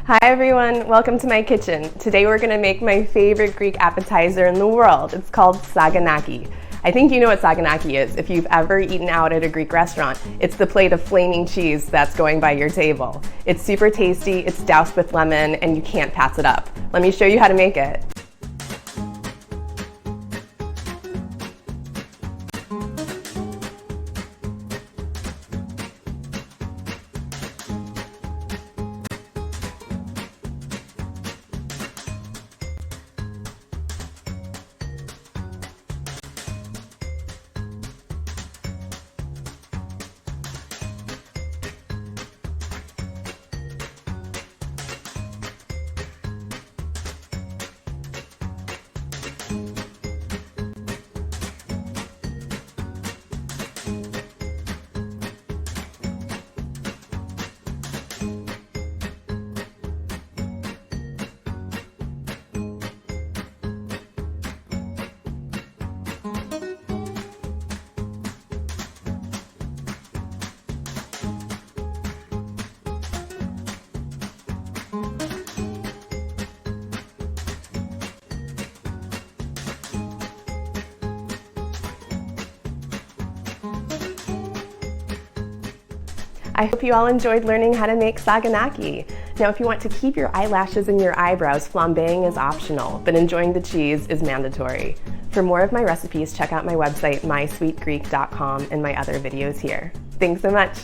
Hi everyone, welcome to my kitchen. Today we're going to make my favorite Greek appetizer in the world. It's called Saganaki. I think you know what Saganaki is if you've ever eaten out at a Greek restaurant. It's the plate of flaming cheese that's going by your table. It's super tasty, it's doused with lemon, and you can't pass it up. Let me show you how to make it. I hope you all enjoyed learning how to make Saganaki. Now, if you want to keep your eyelashes and your eyebrows, flambeing is optional, but enjoying the cheese is mandatory. For more of my recipes, check out my website, mysweetgreek.com, and my other videos here. Thanks so much.